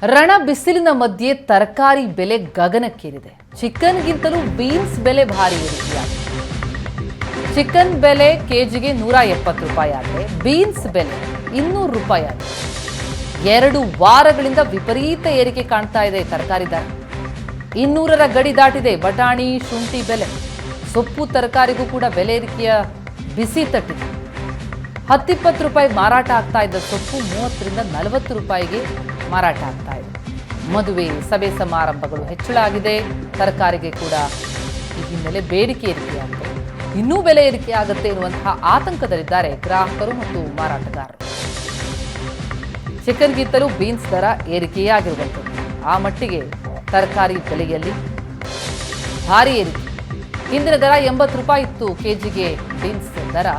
ರಣ ಬಿಸಿಲಿನ ಮಧ್ಯೆ ತರಕಾರಿ ಬೆಲೆ ಗಗನಕ್ಕೇರಿದೆ. ಚಿಕನ್ಗಿಂತಲೂ ಬೀನ್ಸ್ ಬೆಲೆ ಭಾರಿ ಏರಿಕೆಯಾಗಿದೆ. ಚಿಕನ್ ಬೆಲೆ ಕೆಜಿಗೆ 170 ರೂಪಾಯಿ ಆದರೆ ಬೀನ್ಸ್ ಬೆಲೆ 200 ರೂಪಾಯಿ ಆಗಿದೆ. 2 ವಾರಗಳಿಂದ ವಿಪರೀತ ಏರಿಕೆ ಕಾಣ್ತಾ ಇದೆ ತರಕಾರಿ ದರ. 200ರ ಗಡಿ ದಾಟಿದೆ ಬಟಾಣಿ, ಶುಂಠಿ ಬೆಲೆ. ಸೊಪ್ಪು ತರಕಾರಿಗೂ ಕೂಡ ಬೆಲೆ ಏರಿಕೆಯ ಬಿಸಿ ತಟ್ಟಿದೆ. 10-20 ರೂಪಾಯಿ ಮಾರಾಟ ಆಗ್ತಾ ಇದ್ದ ಸೊಪ್ಪು 30ರಿಂದ 40 ರೂಪಾಯಿಗೆ ಮಾರಾಟ ಆಗ್ತಾ ಇದೆ. ಮದುವೆ, ಸಭೆ ಸಮಾರಂಭಗಳು ಹೆಚ್ಚಳ ಆಗಿದೆ. ತರಕಾರಿಗೆ ಕೂಡ ಈ ಹಿನ್ನೆಲೆ ಬೇಡಿಕೆ ಏರಿಕೆಯಾಗಿದೆ. ಇನ್ನೂ ಬೆಲೆ ಏರಿಕೆ ಆಗುತ್ತೆ ಎನ್ನುವಂತಹ ಆತಂಕದಲ್ಲಿದ್ದಾರೆ ಗ್ರಾಹಕರು ಮತ್ತು ಮಾರಾಟಗಾರರು. ಚಿಕನ್ಗಿಂತಲೂ ಬೀನ್ಸ್ ದರ ಏರಿಕೆಯಾಗಿರುವಂಥದ್ದು. ಆ ಮಟ್ಟಿಗೆ ತರಕಾರಿ ಬೆಲೆಯಲ್ಲಿ ಭಾರಿ ಏರಿಕೆ. ಹಿಂದಿನ ದರ 80 ರೂಪಾಯಿ ಇತ್ತು ಕೆಜಿಗೆ ಬೀನ್ಸ್ ದರ,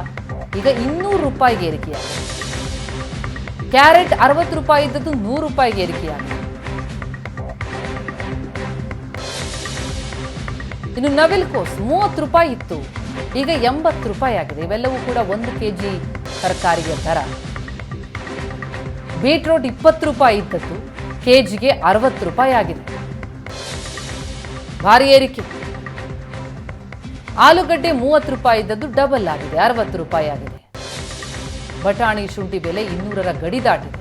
ಈಗ 200 ರೂಪಾಯಿಗೆ ಏರಿಕೆಯಾಗಿದೆ. ಕ್ಯಾರೆಟ್ 60 ರೂಪಾಯಿ ಇದ್ದದ್ದು 100 ರೂಪಾಯಿಗೆ ಏರಿಕೆಯಾಗಿದೆ. ಇನ್ನು ನವಿಲುಕೋಸು 30 ರೂಪಾಯಿ ಇತ್ತು, ಈಗ 80 ರೂಪಾಯಿ ಆಗಿದೆ. ಇವೆಲ್ಲವೂ ಕೂಡ 1 ಕೆಜಿ ತರಕಾರಿಯ ದರ. ಬೀಟ್ರೋಟ್ 20 ರೂಪಾಯಿ ಇದ್ದದ್ದು ಕೆಜಿಗೆ 60 ರೂಪಾಯಿ ಆಗಿದೆ. ಭಾರಿ ಏರಿಕೆ. ಆಲೂಗಡ್ಡೆ 30 ರೂಪಾಯಿ ಇದ್ದದ್ದು ಡಬಲ್ ಆಗಿದೆ, 60 ರೂಪಾಯಿ ಆಗಿದೆ. ಬಟಾಣಿ, ಶುಂಠಿ ಬೆಲೆ 200ರ ಗಡಿ ದಾಟಿದೆ.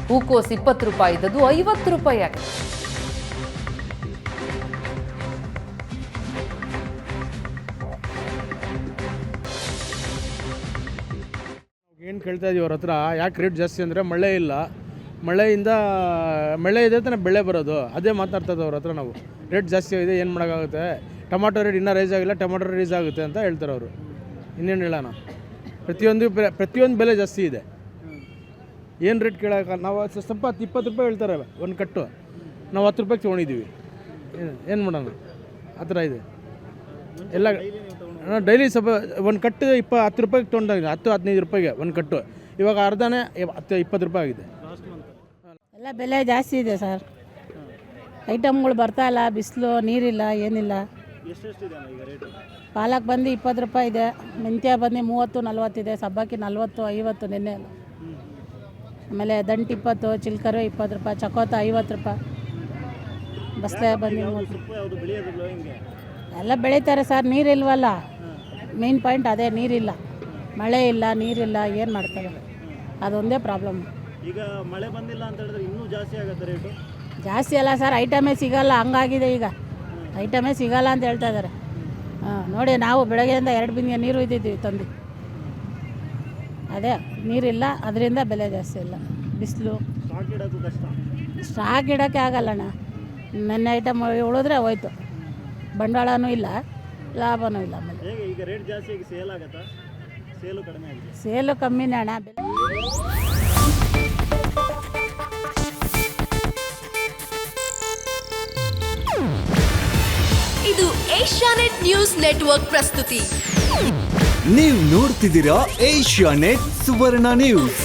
ಹೂಕೋಸು 20 ರೂಪಾಯಿ ಇದ್ದದ್ದು 50 ರೂಪಾಯಿ ಆಗಿದೆ. ಏನು ಕೇಳ್ತಾ ಇದೀವಿ ಅವ್ರ ಹತ್ರ, ಯಾಕೆ ರೇಟ್ ಜಾಸ್ತಿ ಅಂದರೆ ಮಳೆ ಇಲ್ಲ, ಮಳೆ ಇದೆ ತಾನೇ ಬೆಳೆ ಬರೋದು, ಅದೇ ಮಾತಾಡ್ತದೆ ಅವ್ರ ಹತ್ರ. ನಾವು ರೇಟ್ ಜಾಸ್ತಿ ಆಗಿದೆ, ಏನು ಮಾಡೋಕ್ಕಾಗುತ್ತೆ, ಟೊಮಾಟೊ ರೇಟ್ ಇನ್ನೂ ರೈಸ್ ಆಗಿಲ್ಲ, ಟೊಮಾಟೊ ರೈಸ್ ಆಗುತ್ತೆ ಅಂತ ಹೇಳ್ತಾರೆ ಅವರು. ಇನ್ನೇನು ಹೇಳೋಣ, ಪ್ರತಿಯೊಂದು ಬೆಲೆ ಜಾಸ್ತಿ ಇದೆ. ಏನು ರೇಟ್ ಕೇಳೋಕೆ ನಾವು ಸ್ವಲ್ಪ 20 ರೂಪಾಯಿ ಹೇಳ್ತಾರೆ ಒಂದು ಕಟ್ಟು, ನಾವು 10 ರೂಪಾಯಿಗೆ ತೊಗೊಂಡಿದ್ದೀವಿ. ಏನು ಮಾಡೋಣ, ಆ ಥರ ಇದೆ ಎಲ್ಲ. ಡೈಲಿ ಸ್ವಲ್ಪ ಒಂದು ಕಟ್ಟು 10 ರೂಪಾಯಿಗೆ ತೊಗೊಂಡಾಗ 10-15 ರೂಪಾಯಿಗೆ ಒಂದು ಕಟ್ಟು, ಇವಾಗ ಅರ್ಧನೇ 10-20 ರೂಪಾಯಿ ಆಗಿದೆ. ಎಲ್ಲ ಬೆಲೆ ಜಾಸ್ತಿ ಇದೆ ಸರ್. ಐಟಮ್ಗಳು ಬರ್ತಾ ಇಲ್ಲ, ಬಿಸಿಲು, ನೀರಿಲ್ಲ, ಏನಿಲ್ಲ. ಪಾಲಕ್ ಬಂದು 20 ರೂಪಾಯಿ ಇದೆ, ಮೆಂತ್ಯ ಬಂದು 30-40 ಇದೆ, ಸಬ್ಬಕ್ಕಿ 40-50 ನಿನ್ನೆ. ಆಮೇಲೆ ದಂಟು 20, ಚಿಲ್ಕರು 20 ರೂಪಾಯಿ, ಚಕೋತ 50 ರೂಪಾಯಿ, ಬಸ್ಲೆ ಬಂದು 30. ಎಲ್ಲ ಬೆಳೀತಾರೆ ಸರ್, ನೀರಿಲ್ವಲ್ಲ. ಮೇನ್ ಪಾಯಿಂಟ್ ಅದೇ, ನೀರಿಲ್ಲ, ಮಳೆ ಇಲ್ಲ, ನೀರಿಲ್ಲ, ಏನು ಮಾಡ್ತಾರೆ, ಅದೊಂದೇ ಪ್ರಾಬ್ಲಮ್. ಈಗ ಮಳೆ ಬಂದಿಲ್ಲ ಅಂತ ಹೇಳಿದ್ರೆ ಇನ್ನೂ ಜಾಸ್ತಿ ಆಗುತ್ತೆ ರೇಟು. ಜಾಸ್ತಿ ಅಲ್ಲ ಸರ್, ಐಟಮೇ ಸಿಗಲ್ಲ, ಹಂಗಾಗಿದೆ. ಈಗ ಐಟಮೇ ಸಿಗಲ್ಲ ಅಂತ ಹೇಳ್ತಾ ಇದ್ದಾರೆ. ನೋಡಿ, ನಾವು ಬೆಳಗ್ಗೆಯಿಂದ 2 ಬಿಂದಿಗೆ ನೀರು ಇದ್ದಿದ್ದೀವಿ ತಂದು. ಅದೇ ನೀರಿಲ್ಲ, ಅದರಿಂದ ಬೆಲೆ ಜಾಸ್ತಿ ಇಲ್ಲ. ಬಿಸಿಲು, ಸ್ಟಾಕ್ ಇಡೋದು ಕಷ್ಟ. ಸ್ಟಾಕ್ ಇಡೋಕ್ಕೆ ಆಗಲ್ಲಣ್ಣ. ನನ್ನ ಐಟಮ್ ಉಳಿದ್ರೆ ಹೋಯ್ತು, ಬಂಡವಾಳನೂ ಇಲ್ಲ, ಲಾಭನೂ ಇಲ್ಲ. ಆಮೇಲೆ ಹೇಗೆ ಈಗ ರೇಟ್ ಜಾಸ್ತಿ ಆಗಿ ಸೇಲ್ ಆಗುತ್ತಾ? ಸೇಲು ಕಡಿಮೆ ಆಗಿದೆ. ಸೇಲು ಕಮ್ಮಿನೇ ಅಣ್ಣ. ಇದು ಏಷ್ಯಾನೆಟ್ ನ್ಯೂಸ್ ನೆಟ್ವರ್ಕ್ ಪ್ರಸ್ತುತಿ. ನೀವು ನೋಡ್ತಿದ್ದೀರಾ ಏಷ್ಯಾನೆಟ್ ಸುವರ್ಣ ನ್ಯೂಸ್.